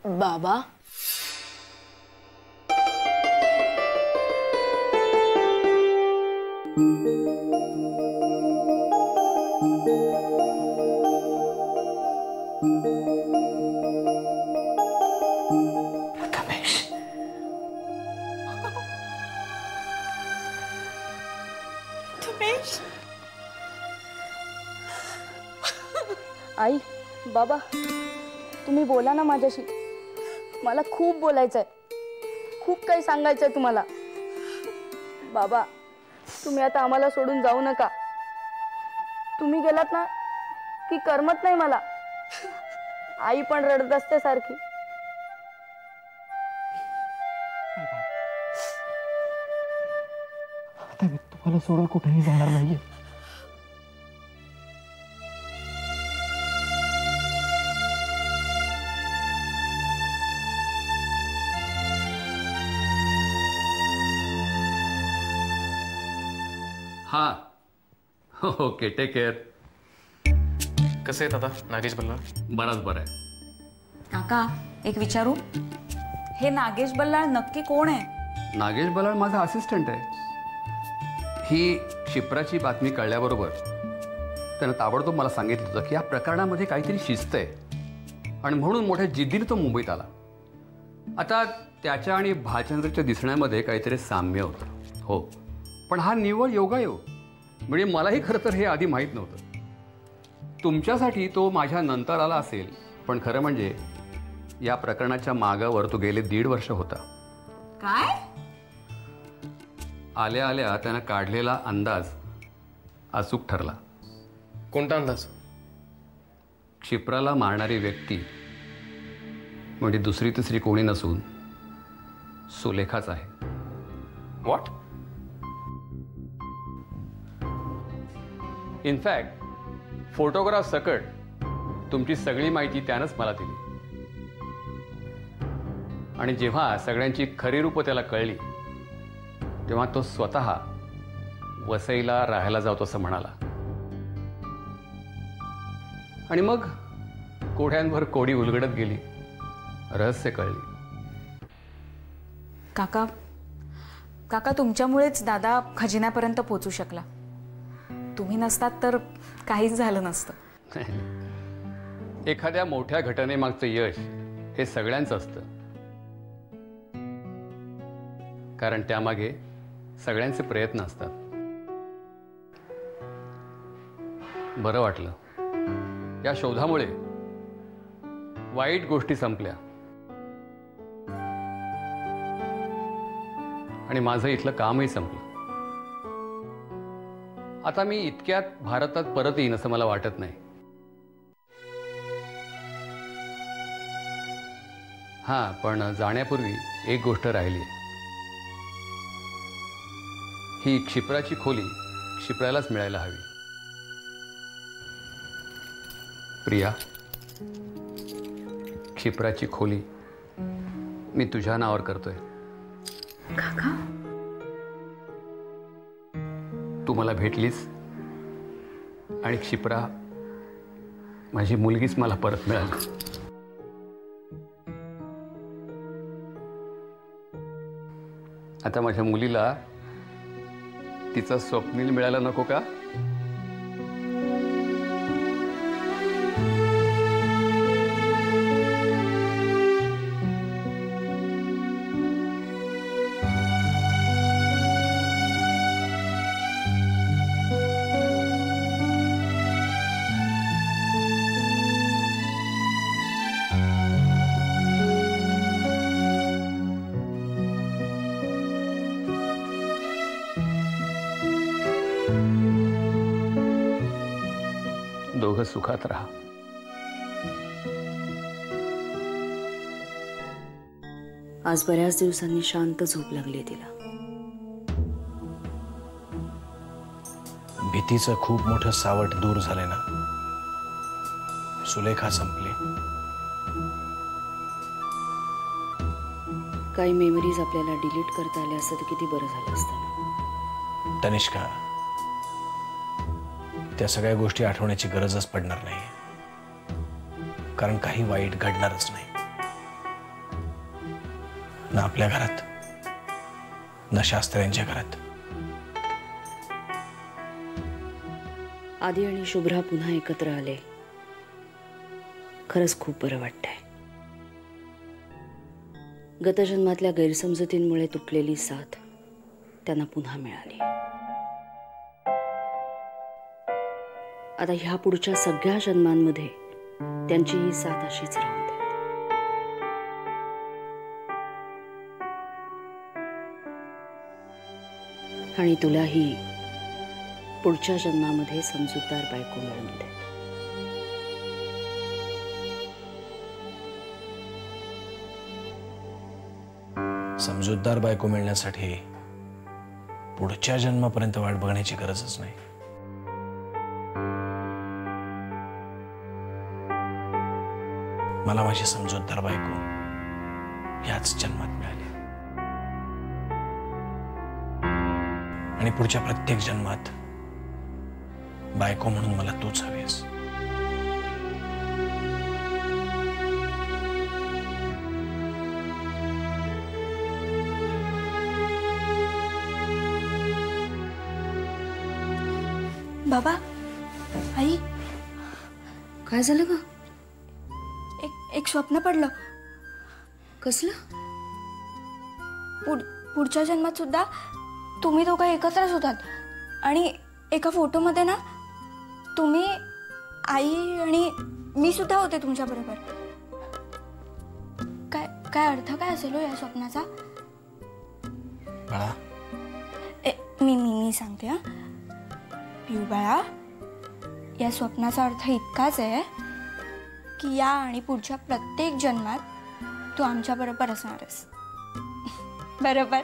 बाबा आई बाबा तुम्ही बोला ना माझ्याशी, मला खूप बोलायचंय, खूप काही सांगायचंय तुम्हाला। बाबा तुम्ही आता आम्हाला सोडून जाऊ नका, तुम्ही गेलात ना की करमत नाही मला, आई पण रडत असते सारखी। आता मी तुम्हाला सोडून कुठेही जाणार नाहीये। हाँ ओके टेक केअर। कसे आहेत आता नागेश बल्लाळ? बराच बरं आहे। काका एक विचारू, हे नागेश बल्लाळ नक्की कोण आहे? नागेश बल्लाळ माझा असिस्टंट आहे। ही क्षिप्राची बातमी कळल्याबरोबर त्यानं ताबडतोब मला सांगितलं होतं की या प्रकरणामध्ये काहीतरी शिस्त आहे आणि म्हणून मोठ्या जिद्दीने तो मुंबईत आला। आता त्याच्या आणि भालचंद्रच्या दिसण्यामध्ये काहीतरी साम्य होतं, हो, पण हा निव्वळ योगायोग, म्हणजे मलाही खरं तर हे आधी माहीत नव्हतं। तुमच्यासाठी तो माझ्या नंतर आला असेल, पण खरं म्हणजे या प्रकरणाच्या मागावर तो गेले 1.5 वर्ष होता। काय? आल्या आल्या त्यानं काढलेला अंदाज अचूक ठरला। कोणता अंदाज? क्षिप्राला मारणारी व्यक्ती म्हणजे दुसरी तिसरी कोणी नसून सुलेखाच आहे। व्हॉट? इनफॅक्ट फोटोग्राफ सकट तुमची सगळी माहिती त्यानंच मला दिली आणि जेव्हा सगळ्यांची खरी रूपं त्याला कळली तेव्हा तो स्वतः वसईला राहायला जातो असं म्हणाला आणि मग कोढ्यांवर कोडी उलगडत गेली, रहस्य कळली। काका काका तुमच्यामुळेच दादा खजिन्यापर्यंत पोहोचू शकला, तुम्ही नसतात तर काहीच झालं नसतं। एखाद्या मोठ्या घटनेमागचं यश हे सगळ्यांचं असतं, कारण त्यामागे सगळ्यांचे प्रयत्न असतात। बरं वाटलं, या शोधामुळे वाईट गोष्टी संपल्या आणि माझं इथलं कामही संपलं। आता मी इतक्यात भारतात परत येईन असं मला वाटत नाही। हां, पण जाण्यापूर्वी एक गोष्ट राहिली आहे। ही क्षिप्राची खोली क्षिप्रालाच मिळायला हवी। प्रिया, क्षिप्राची खोली मी तुझ्या नावावर करतोय। काका तू मला भेटलीस आणि क्षिप्रा माझी मुलगीच मला परत मिळाली। आता माझ्या मुलीला तिचा स्वप्नील मिळायला नको का? दोघं सुखात राहा। आज बऱ्याच दिवसांनी शांत झोप लागली तिला। भीतीचं खूप मोठं सावट दूर झालंय ना, सुलेखा संपली। काही मेमरीज आपल्याला डिलीट करता आल्या असतं तर किती बरं झालं असतं। तनिष्का, त्या सगळ्या गोष्टी आठवण्याची गरजच पडणार नाही, कारण काही वाईट घडणारच नाही। ना आपल्या घरात ना शास्त्र्यांच्या घरात. आदी आणि शुभ्रा पुन्हा एकत्र आले. खरंच खूप बरं वाटतंय. गतजन्मातल्या गैरसमजुतींमुळे तुटलेली साथ त्यांना पुन्हा मिळाली. आता ह्या पुढच्या सगळ्या जन्मांमध्ये त्यांची ही साथ अशीच राहू दे. आणि तुलाही पुढच्या जन्मामध्ये समजूतदार बायको मिळून दे. समजूतदार बायको मिळण्यासाठी पुढच्या जन्मापर्यंत वाट बघण्याची गरजच नाही. मला माझी समजूतदार बायको याच जन्मात मिळाली आणि पुढच्या प्रत्येक जन्मात बायको म्हणून मला तूच हवीस. बाबा, आई, काय झालं ग? एक स्वप्न पडलं. कसलं? पुढच्या जन्मात सुद्धा तुम्ही दोघं एकत्रच होतात आणि एका फोटोमध्ये ना तुम्ही, आई आणि मी सुद्धा होते तुमच्या बरोबर. काय अर्थ काय असेल या स्वप्नाचा? बाळा, मी सांगते हा. पिऊ बाळा, या स्वप्नाचा अर्थ इतकाच आहे की या आणि पुढच्या प्रत्येक जन्मात तू आमच्या बरोबर असणारस. बरोबर?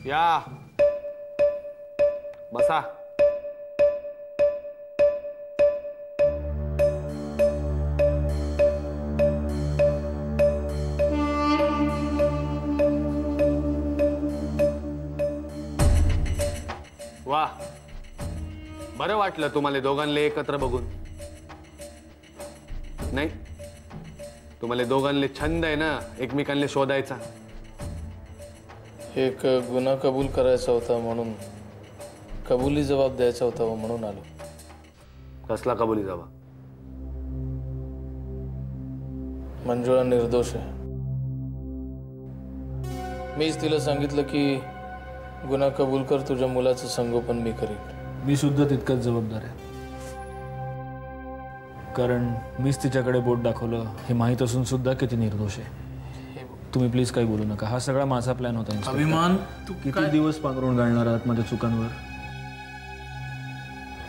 या बसा. वा, बरं वाटलं तुम्हाला दोघांना एकत्र बघून. नाही, तुम्हाला दोघांना छंद आहे ना एकमेकांना शोधायचा. एक गुन्हा कबूल करायचा होता म्हणून, कबुली जबाब द्यायचा होता म्हणून आलो. कसला कबुली जबाब? मंजुळा निर्दोष आहे. मीच तिला सांगितलं की गुन्हा कबूल कर, तुझ्या मुलाचं संगोपन मी करीन. मी सुद्धा तितकंच जबाबदार आहे, कारण मीच तिच्याकडे बोट दाखवलं हे माहीत असून सुद्धा किती निर्दोष आहे. तुम्ही प्लीज काही बोलू नका. हा सगळा माझा प्लॅन होता. अभिमान, तू किती दिवस पांघरून घालणार आहात माझ्या चुकांवर?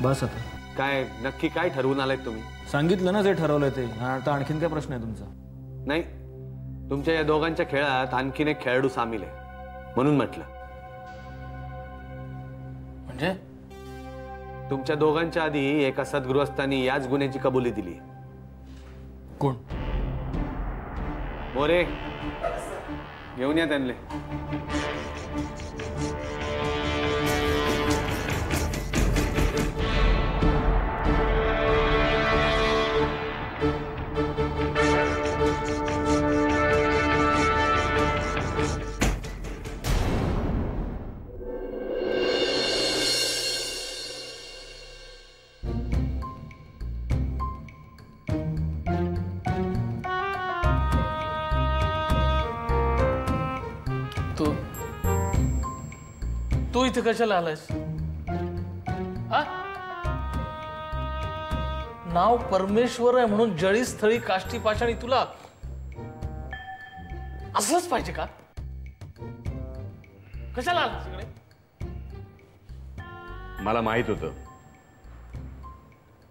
बस आता. काय नक्की काय ठरवून आलाय तुम्ही? सांगितलं ना जे ठरवलंय ते. आता आणखीन काय प्रश्न आहे तुमचा? नाही, तुमच्या या दोघांच्या खेळात आणखीन एक खेळाडू सामील आहे म्हणून म्हटलं. म्हणजे तुमच्या दोघांच्या आधी एका सद्गृहस्थांनी याच गुन्ह्याची कबुली दिली. कोण? मोरे, घेऊन या त्यांना. तू इथे कशाला आलायस? नाव परमेश्वर आहे म्हणून जळीस्थळी काष्टी पाषाणी तुला असलंच पाहिजे का? कशाला आलास इकडे? मला माहित होतं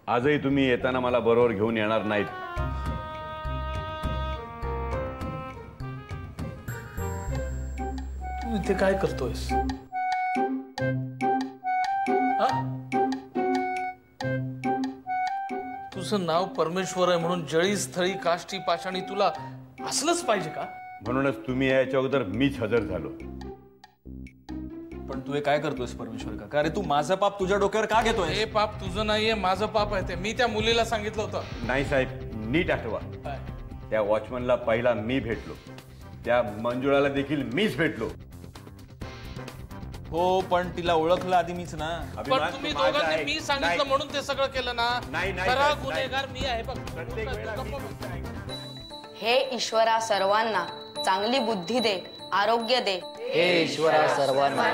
आजही तुम्ही येताना मला बरोबर घेऊन येणार नाहीत. तू इथे काय करतोयस? तुझं नाव परमेश्वर आहे म्हणून जळी स्थळी काष्टी पाषाणी तुला असलंच पाहिजे का? म्हणूनच तुम्ही याच्या अगोदर मीच हजर झालो. पण तू हे काय करतोयस परमेश्वर काका? अरे तू माझं पाप तुझ्या डोक्यावर का घेतोय? हे पाप तुझं नाहीये, माझं पाप आहे ते. मी त्या मुलीला सांगितलं होतं. नाही साहेब, नीट आठवा. त्या वॉचमनला पहिला मी भेटलो, त्या मंजुळाला देखील मीच भेटलो. हो, पण तिला ओळखलं आधी मीच ना. पण तुम्ही दोघांनी मी सांगितलं म्हणून ते सगळं केलं ना. खरा गुन्हेगार मी आहे बघ. हे ईश्वरा सर्वांना चांगली बुद्धी दे, आरोग्य दे. हे ईश्वरा सर्वांना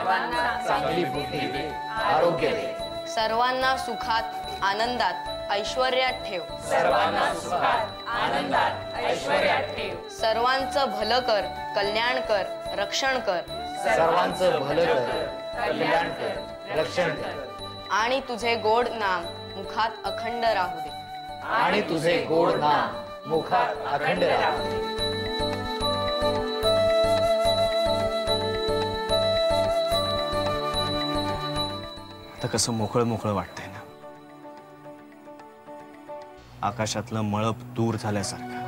चांगली बुद्धी दे, आरोग्य दे. सर्वांना सुखात आनंदात ऐश्वर्यात ठेव. सर्वांना सुखात आनंदात ऐश्वर्यात ठेव. सर्वांचं भलं कर, कल्याण कर, रक्षण कर. सर्वांचं भलं कर, कल्याण कर, रक्षण कर. आणि तुझे गोड नाम मुखात अखंड राहू दे. आणि तुझे गोड नाम मुखात अखंड राहू दे. आता कसं मोकळं मोकळं वाटतंय ना. आकाशातलं मळप दूर झाल्यासारखं.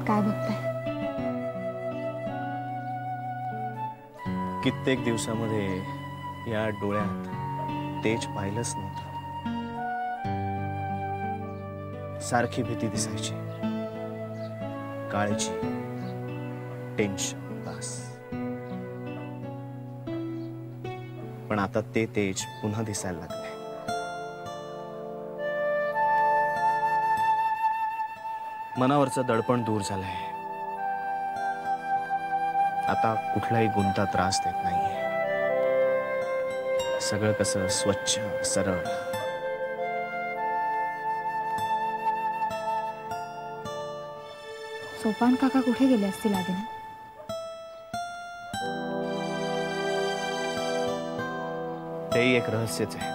काय बघताय? कित्येक दिवसामध्ये या डोळ्यात तेज पाहिलंच नव्हतं. सारखी भीती दिसायची, काळजी, टेन्शन, बस. पण आता ते तेज पुन्हा दिसायला लागले. मनावरचं दडपण दूर झालंय. आता कुठलाही गुंता त्रास देत नाहीये. सगळं कसं स्वच्छ, सरळ. सोपान काका कुठे गेले असतील आधी? तेही एक रहस्यच आहे.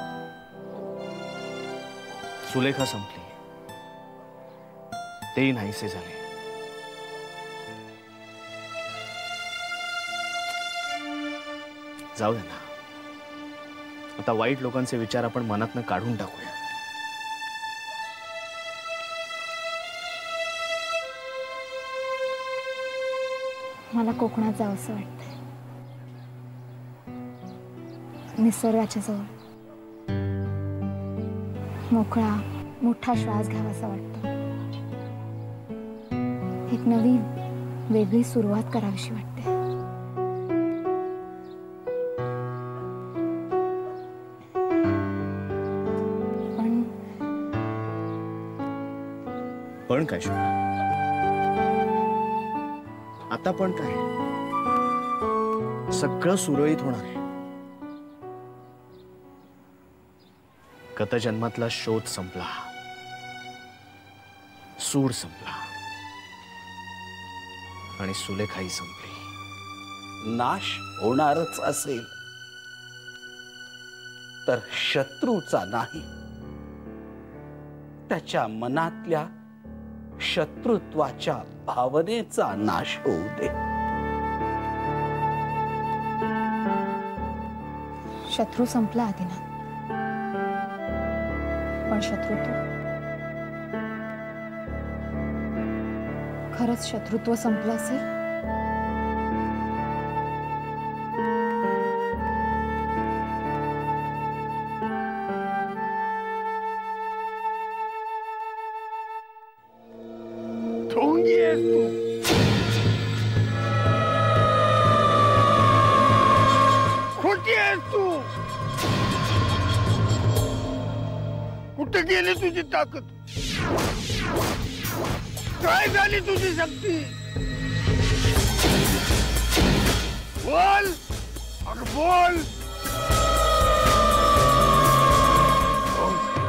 सुलेखा संपली, तेही नाहीसे झाले. जाऊ दे ना. आता वाईट लोकांचे विचार आपण मनातनं काढून टाकूया. मला कोकणात जावंसं वाटतंय. निसर्गाच्या जवळ मोकळा मोठा श्वास घ्यावासा वाटतो. एक नवीन वेगळी सुरुवात करावीशी वाटते. पण काय शोभा, आता पण काय, सगळं सुरळीत होणार आहे. गतजन्मातला शोध संपला, सूड संपला आणि सुलेखाही संपली. नाश होणारच असेल तर शत्रूचा नाही, त्याच्या मनातल्या शत्रुत्वाच्या भावनेचा नाश होऊ दे. शत्रू संपला आदिनाथ, पण शत्रुत्व, खरंच शत्रुत्व संपलं असेल? ढोंगी आहेस तू. खोटी आहेस तू. कुठे गेली तुझी ताकद? काय झाली तुझी शक्ती? बोल, अगं बोल.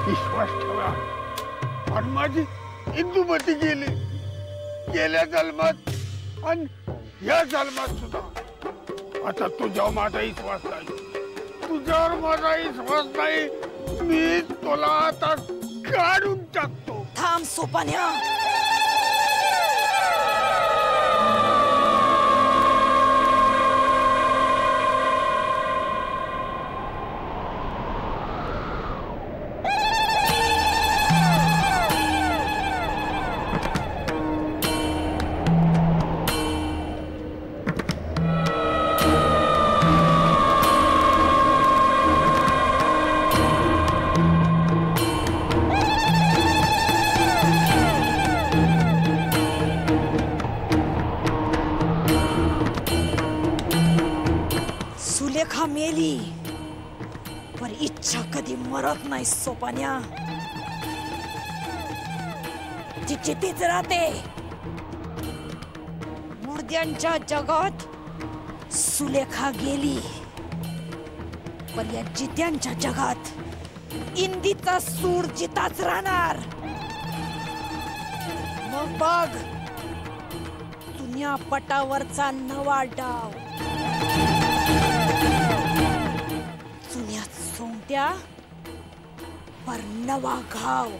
विश्वास ठेवा. आणि माझी इंदुमती गेली गेल्या जन्मात आणि या जन्मात सुद्धा. आता तुझ्यावर माझा विश्वास नाही, तुझ्यावर माझा विश्वास नाही. मी तुला आता काढून टाकतो. थांब सोपान्या. सुलेखा मेली पर इच्छा कधी मरत नाही सोपान्या. ती चितीच राहते. मुर्द्यांच्या जगात सुलेखा गेली पण या जित्यांच्या जगात इंदीचा सूर जिताच राहणार. मग बघ दुनिया पटावरचा नवा डाव. जुन्या सोंगट्या पर नवा घाव.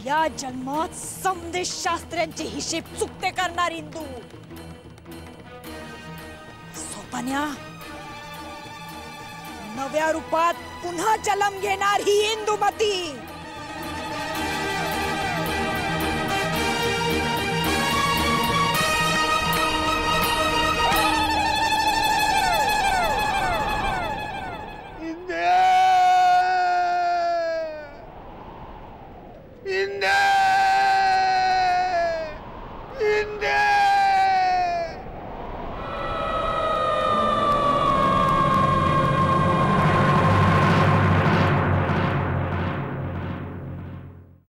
या जन्मात संदेश शास्त्र्यांचे हिशेब चुकते करणार इंदू. सोपान्या नव्या रूपात पुन्हा जन्म घेणार ही इंदुमती.